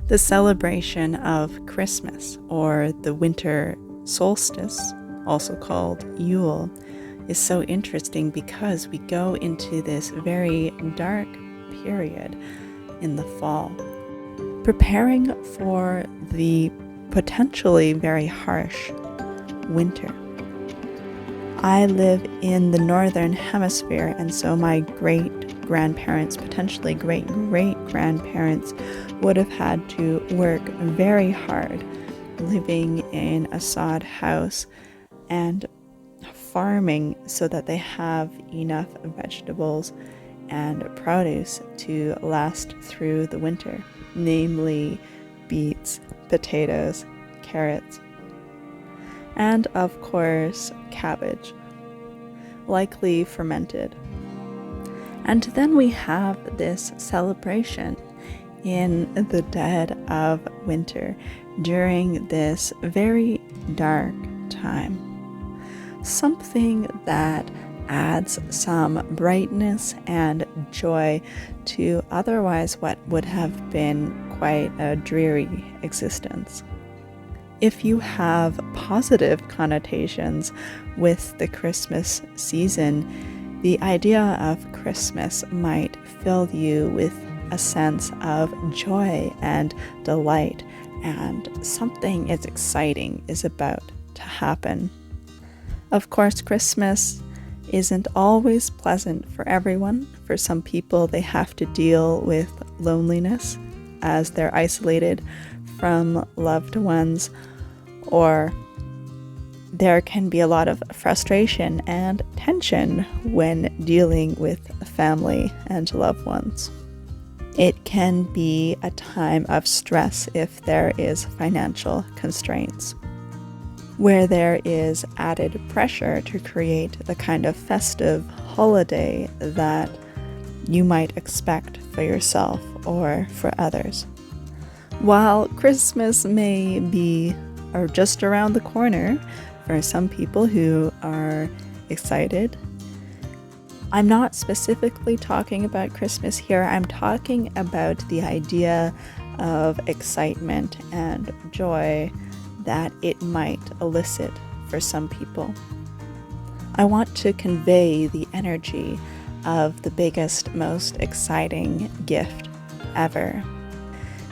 The celebration of Christmas, or the winter solstice, also called Yule, is so interesting because we go into this very dark period in the fall, preparing for the potentially very harsh winter. I live in the northern hemisphere, and so my great-grandparents, potentially great-great-grandparents, would have had to work very hard living in a sod house and farming so that they have enough vegetables and produce to last through the winter, namely beets, potatoes, carrots, and of course cabbage, likely fermented. And then we have this celebration in the dead of winter during this very dark time. Something that adds some brightness and joy to otherwise what would have been quite a dreary existence. If you have positive connotations with the Christmas season, the idea of Christmas might fill you with a sense of joy and delight, and something is exciting is about to happen. Of course, Christmas isn't always pleasant for everyone. For some people, they have to deal with loneliness as they're isolated from loved ones, or there can be a lot of frustration and tension when dealing with family and loved ones. It can be a time of stress if there is financial constraints, where there is added pressure to create the kind of festive holiday that you might expect for yourself or for others. While Christmas may be just around the corner for some people who are excited, I'm not specifically talking about Christmas here. I'm talking about the idea of excitement and joy that it might elicit for some people. I want to convey the energy of the biggest, most exciting gift ever.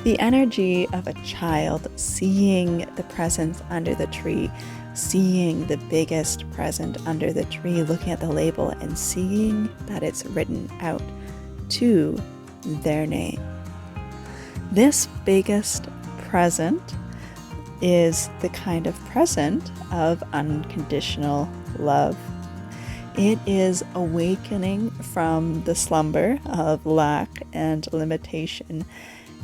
The energy of a child seeing the presents under the tree, seeing the biggest present under the tree, looking at the label and seeing that it's written out to their name. This biggest present is the kind of present of unconditional love. It is awakening from the slumber of lack and limitation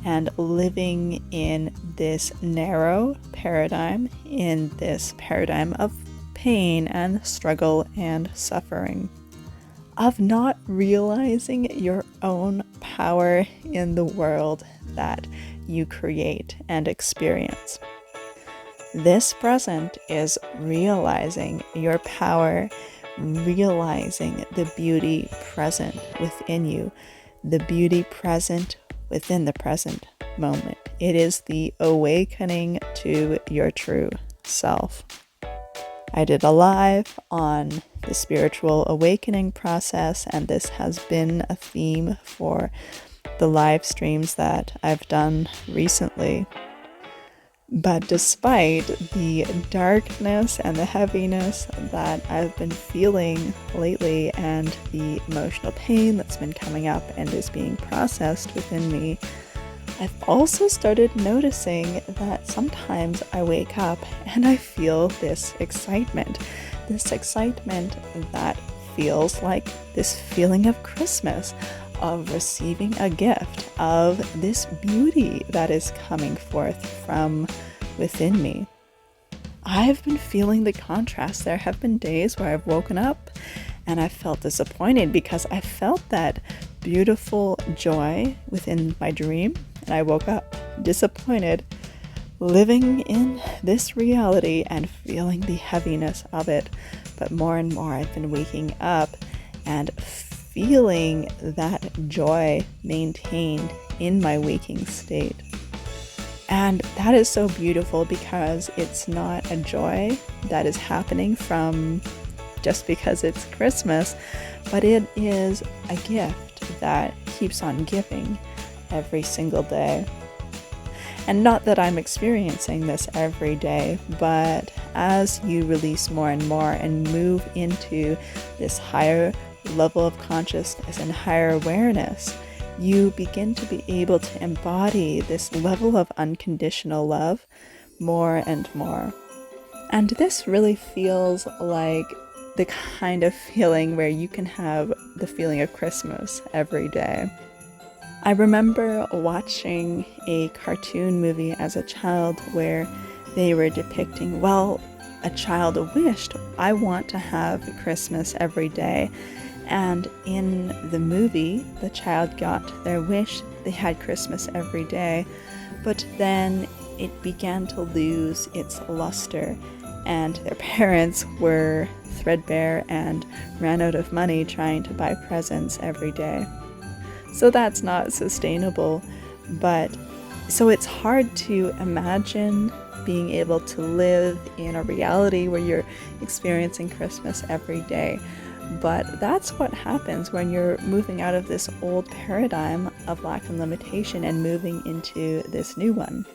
and living in this narrow paradigm, in this paradigm of pain and struggle and suffering, of not realizing your own power in the world that you create and experience. This present is realizing your power, realizing the beauty present within you, the beauty present within the present moment. It is the awakening to your true self. I did a live on the spiritual awakening process, and this has been a theme for the live streams that I've done recently. But despite the darkness and the heaviness that I've been feeling lately and the emotional pain that's been coming up and is being processed within me, I've also started noticing that sometimes I wake up and I feel this excitement that feels like this feeling of Christmas, of receiving a gift, of this beauty that is coming forth from within me. I've been feeling the contrast. There have been days where I've woken up and I felt disappointed because I felt that beautiful joy within my dream, and I woke up disappointed, living in this reality and feeling the heaviness of it. But more and more I've been waking up and feeling that joy maintained in my waking state. And that is so beautiful because it's not a joy that is happening from just because it's Christmas, but it is a gift that keeps on giving every single day. And not that I'm experiencing this every day, but as you release more and more and move into this higher level of consciousness and higher awareness, you begin to be able to embody this level of unconditional love more and more. And this really feels like the kind of feeling where you can have the feeling of Christmas every day. I remember watching a cartoon movie as a child where they were depicting, well, a child wished, I want to have Christmas every day. And in the movie, the child got their wish, they had Christmas every day, but then it began to lose its luster, and their parents were threadbare and ran out of money trying to buy presents every day. So that's not sustainable, but so it's hard to imagine being able to live in a reality where you're experiencing Christmas every day. But that's what happens when you're moving out of this old paradigm of lack and limitation and moving into this new one.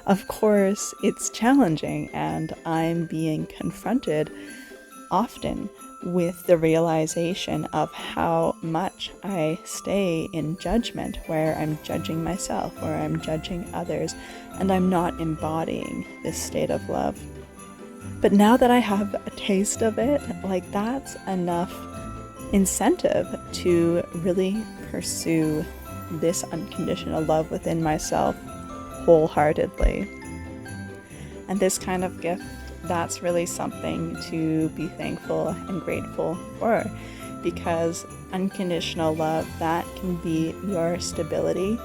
Of course, it's challenging, and I'm being confronted often with the realization of how much I stay in judgment, where I'm judging myself, where I'm judging others, and I'm not embodying this state of love. But now that I have a taste of it, like, that's enough incentive to really pursue this unconditional love within myself wholeheartedly. And this kind of gift, that's really something to be thankful and grateful for, because unconditional love, that can be your stability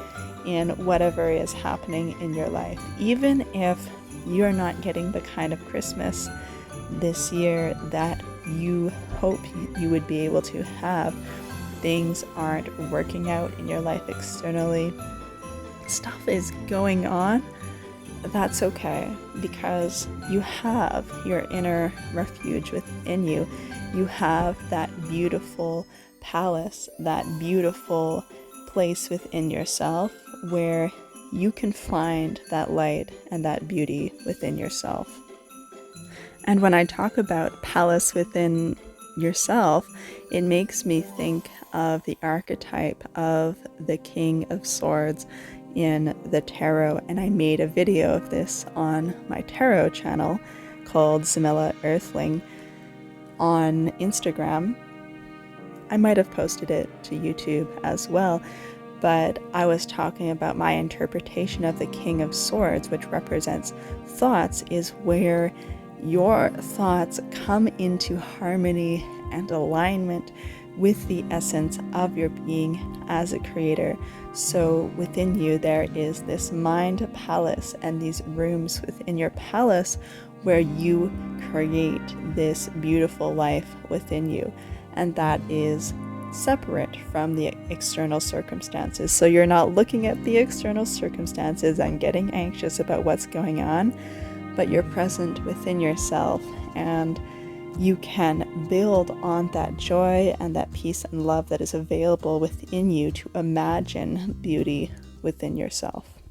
in whatever is happening in your life. Even if you're not getting the kind of Christmas this year that you hope you would be able to have, things aren't working out in your life externally, stuff is going on, that's okay, because you have your inner refuge within you. You have that beautiful palace, that beautiful place within yourself where you can find that light and that beauty within yourself. And when I talk about palace within yourself, it makes me think of the archetype of the King of Swords in the tarot, and I made a video of this on my tarot channel called Zamilla Earthling on Instagram. I might have posted it to YouTube as well, but I was talking about my interpretation of the King of Swords, which represents thoughts, is where your thoughts come into harmony and alignment with the essence of your being as a creator. So within you there is this mind palace and these rooms within your palace where you create this beautiful life within you, and that is separate from the external circumstances. So you're not looking at the external circumstances and getting anxious about what's going on, but you're present within yourself, and you can build on that joy and that peace and love that is available within you to imagine beauty within yourself.